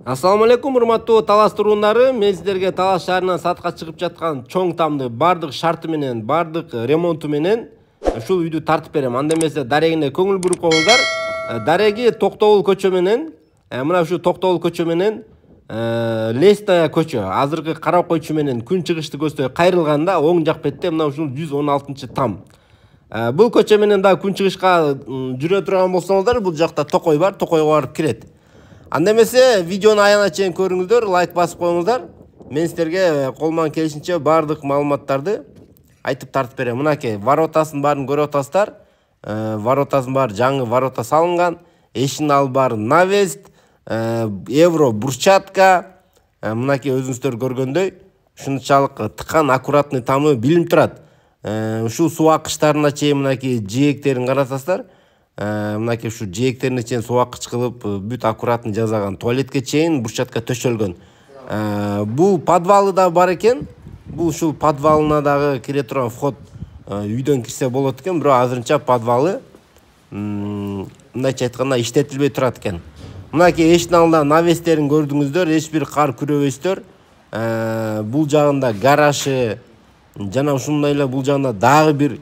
Ассаламу алейкум, урматтуу талас турундары. Мен сиздерге Талас шаарынан сатка чыгып жаткан чоң тамды бардык шарты менен, бардык ремонту менен ушул үйдү тартып берем. Анда эмесе дарегине көңүл буруп коюңуздар. Дареги Токтогул көчө менен, мына ушу Токтогул көчө менен Лестая көчө, азыркы Кара койчу менен күн чыгышты көздөй кайрылганда оң жак бетте мына ушул 116-там. Бул көчө менен да күн чыгышка жүрө турган болсоңуздар, бул жакта Токой бар, Токойго барып кирет. Анда эмесе видеону аягына чейин көрүңүздөр, лайк басып коюңуздар. Мен сиздерге колуман келишинче бардык маалыматтарды айтып тартып берем. Мынакей воротасын баарын көрүп атасыздар. Воротасын баары жаңы ворота салынган. Эшигин алып баары навест, евро брусчатка. Мынакей өзүңүздөр көргөндөй, ушунчалык тыккан аккуратный тамы билинип турат. Ушул суу аккычтарына чейин мынакей жээктерин карасаңыздар. Мынакей ушу жээктерине чейин суу аккыч кылып, бүт аккуратный жасаган. Туалетке чейин брусчатка төшөлгөн. Бул подвалы да бар экен. Бул ушул подвалына дагы кире турган вход үйдөн кирсе болот экен, бирок азырынча подвалы мындайча айтканда иштетилбей турат экен. Мынакей эшиктин алдында навестерин көрдүңүздөр, эч бир кар күрөбөйсүздөр. Бул жагында гаражы жана ушундай эле бул жагында дагы бир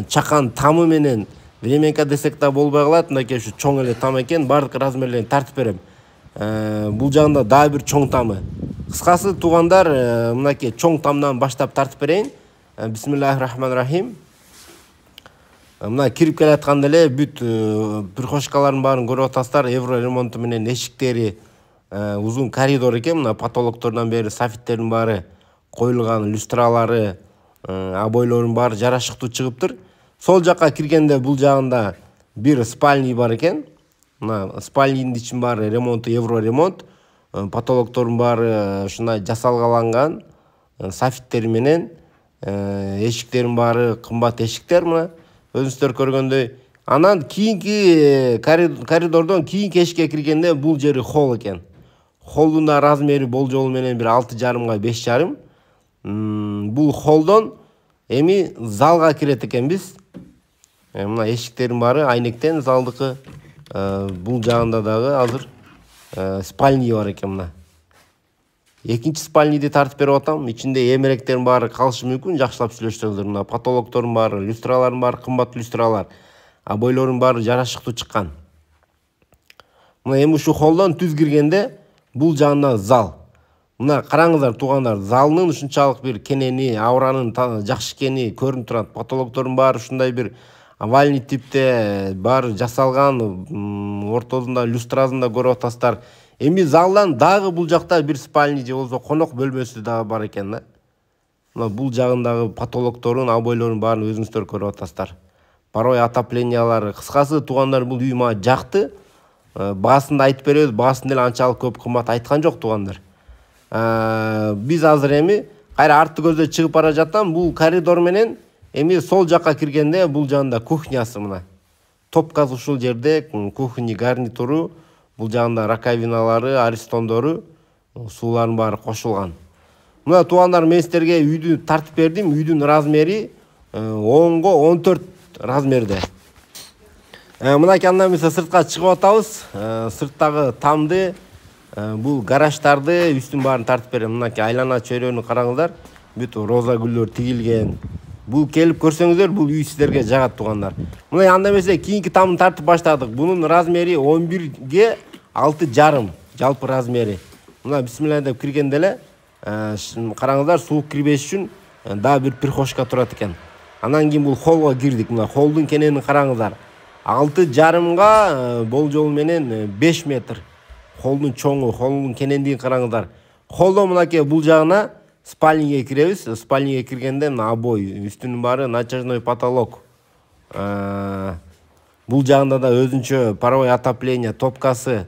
чакан тамы менен временка десек да болбой калат. Мынакей ушу чоң эле там экен, бардык размерлерин тартып берем. Бул жагында дагы бир чоң тамы. Кыскасы туугандар, мынакей чоң тамдан баштап тартып берейин. Бисмиллахир-рахманир-рахим. Мына кирип келатканда эле бүт прихожкалардын баарын көрүп атасыздар. Евро ремонту менен эшиктери узун коридор экен. Мына потолоктордон бери софиттердин баары коюлган, люстралары, обойлордун баары жарашыктуу чыгыптыр. Сол жакка киргенде бул жагында бир спальный бар экен. Мына спальнийдин ичин баары ремонту, евро ремонт. Потолоктордун баары ушундай жасалгаланган, софиттери менен, эшиктердин баары кымбат эшиктер мына өзүңүздөр көргөндөй. Анан кийинки коридордон кийинки эшикке киргенде бул жери холл экен. Холлдун да размери болжол менен бир 6,5 га 5,5. Бул холлдон эми залга кирет экенбиз. Мына эшиктердин баары айнектен залдыкы. Бул жагында дагы азыр спальный бар экен мына. Экинчи спальнийди тартып берип атам. Ичинде эмеректердин баары калышы мүмкүн, жакшылап сүйлөшсөңүздөр. Мына потолоктордун баары, люстралардын баары кымбат люстралар. Обойлордун баары жарашыктуу чыккан. Мына эми ушу холлдон түз киргенде бул жагында зал. Мына караңыздар туугандар, залынын ушунчалык бир кенени, ауранын жакшы экени көрүнүп турат. Потолоктордун баары ушундай бир овальный типте баары жасалган, ортосунда люстрасын да көрүп атасыздар. Эми залдан дагы бул жакта бир спальный же болсо конок бөлмөсү дагы бар экен да. Мына бул жагындагы потолокторун, обойлорун баарын өзүңүздөр көрүп атасыздар. Порой отоплениялары, кыскасы туугандар, бул үй мага жакты. Баасын да айтып беребиз, баасын деле анчалык көп кымбат айткан жок туугандар. Биз азыр эми кайра артты көздөй чыгып бара жатам. Бул коридор менен эми сол жакка киргенде бул жагында кухнясы мына. Топкасы ушул жерде, кухня гарнитуру, бул жагында раковиналары, аристондору, суулардын баары кошулган. Мына туугандар, мен сиздерге үйдү тартып бердим. Үйдүн размери 10 го 14 размерде. Мынакей анда эмесе сыртка чыгып атабыз. Сырттагы тамды, бул гараждарды үстүн баарын тартып берем. Мынакей айлана чөйрөнү караңыздар. Бүт роза гүлдөр тигилген. Бул келип көрсөңүздөр, бул үй сиздерге жагат туугандар. Мына анда эмесе кийинки тамды тартып баштадык. Бунун размери 11 га 6,5 жалпы размери. Мына бисмилла деп киргенде эле караңыздар, суук кирбеш үчүн дагы бир прихожка турат экен. Анан кийин бул холлго кирдик. Мына холлдун кененин караңыздар. 6,5 га болжол менен 5 метр. Холлдун чоңу, холлдун кенендигин караңыздар. Холлдон мынакей бул жагына спальнийге киребиз. Спальнийге киргенде мына обой, үстүнүн баары натяжной потолок. Бул жагында да өзүнчө паровой отопление, топкасы.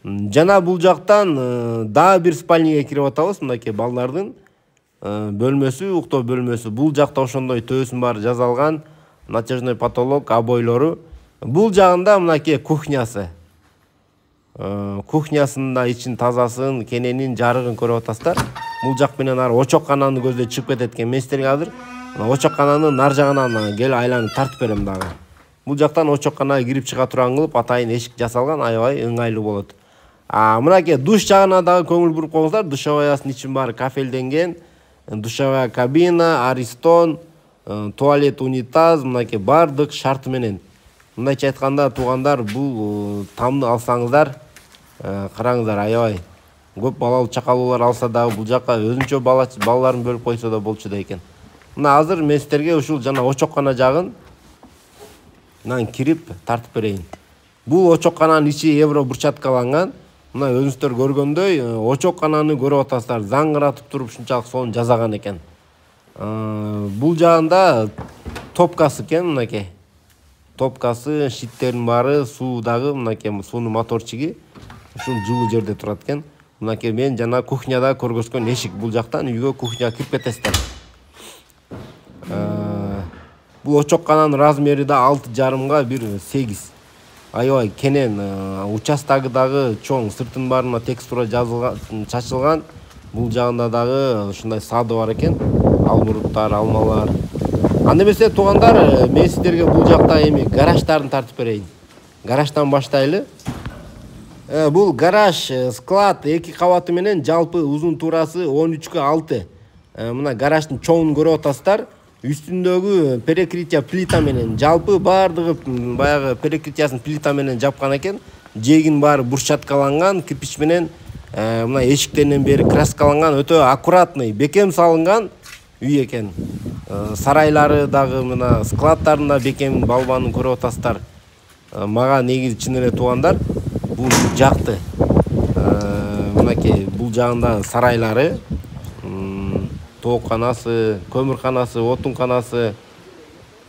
Жана бул жактан дагы бир спальнийге кирип атабыз. Мынакей балдардын бөлмөсү, уктоо бөлмөсү. Бул жакта ошондой төбөсүн баары жасалган, натяжной потолок, обойлору. Бул жагында мынакей кухнясы. Кухнясында ичин тазасын, кененин, жарыгын көрүп атасыздар. Бул жак менен ары очоккананы көздөй чыгып кетет экен. Мен сиздерге азыр очоккананын нар жагынан кел айланып тартып берем дагы. Бул жактан очокканага кирип чыга турган кылып атайын эшик жасалган, аябай ыңгайлуу болот. Мынакей душ жагына дагы көңүл буруп коюңуздар. Душеваясынын ичин баары кафелденген. Душевая кабина, аристон, туалет, унитаз, мынакей бардык шарты менен. Мындайча айтканда туугандар, бул тамды алсаңыздар, караңыздар, аябай көп балалуу чакалуулар алса дагы бул жакка өзүнчө балаларын бөлүп койсо да болчу да экен. Мына азыр мен сиздерге ушул жана очоккана жагын мынан кирип тартып берейин. Бул очоккананын ичи евро брусчаткаланган. Мына өзүңүздөр көргөндөй, очоккананы көрүп атасыздар. Заңгыратып туруп ушунчалык сонун жасаган экен. Бул жагында топкасы экен, мынакей. Топкасы, шиттердин баары, суу дагы, мынакей суунун моторчиги ушул жылуу жерде турат экен. Мынакей мен жана кухняда көргөзгөн эшик. Бул жактан үйгө кухняга кирип кетесиздер. Бул очоккананын размери да 6,5 бир 8. Аябай кенен, участогу дагы чоң, сыртын баарына текстура чачылган. Бул жагында дагы ушундай сады бар экен. Алмуруттар, алмалар. Анда эмесе туугандар, мен сиздерге бул жакта эми гараждарын тартып берейин. Гараждан баштайлы. Бул гараж, склад 2 кабаты менен жалпы узун туурасы 13,6. Мына гараждын чоңун көрүп атасыздар. Үстүндөгү перекрытие плита менен жалпы бардыгы баягы перекрытиясын плита менен жапкан экен. Жегин баары брусчаткаланган, кирпич менен мына эшиктеринен бери краскаланган, өтө аккуратный, бекем салынган үй экен. Сарайлары дагы мына складдарында бекем балбанын көрүп атасыздар. Мага негизи чын эле туугандар, бул жакты. Мынакей бул жагында сарайлары, тоокканасы, көмүрканасы, отунканасы,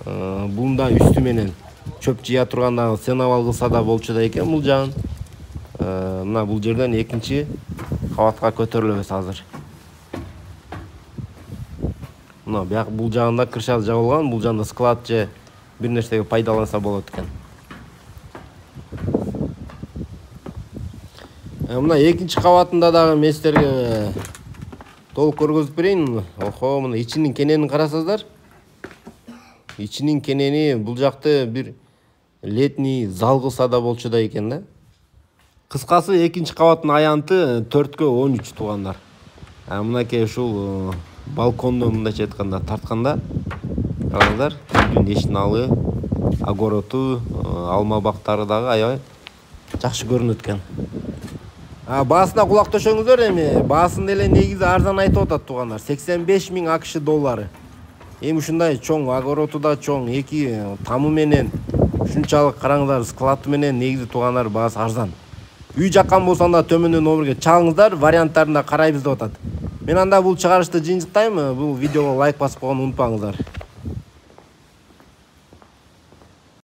бунда үстү менен чөп жыя турганда сеновал кылса да болчу да экен бул жагын. Мына бул жерден 2-чи кабатка көтөрүлөбүз азыр. Мына бияк бул жагында крыша жабылган, бул жагында склад же бир нерсеге пайдаланса болот экен. Мына 2-чи кабатында дагы мен сиздерге толук көргөзүп берейин. Охо, мына ичинин кененин карасаңыздар. Ичинин кенени бул жакты бир летний зал кылса да болчу да экен да. Кыскасы 2-чи кабаттын аянты 4/13 туугандар. Мынакей ушул балкондон мындайча айтканда тартканда караңыздар, үйдүн эшиналы, огороту, алма бактары дагы аябай жакшы көрүнөт экен. Баасына кулак төшөңүздөр эми. Баасын деле негизи арзан айтып атат туугандар. 85.000 AQSh доллары. Эми ушундай чоң огороту да чоң, 2 тамы менен ушунчалык караңыздар, склады менен негизи туугандар баасы арзан. Үй жаккан болсоң да төмөндөн номерге чалыңыздар, варианттарында карайбыз деп атат. Мен анда бул чыгарышты жыйынтыктайм. Бул видеого лайк басып койгонду унутпаңыздар.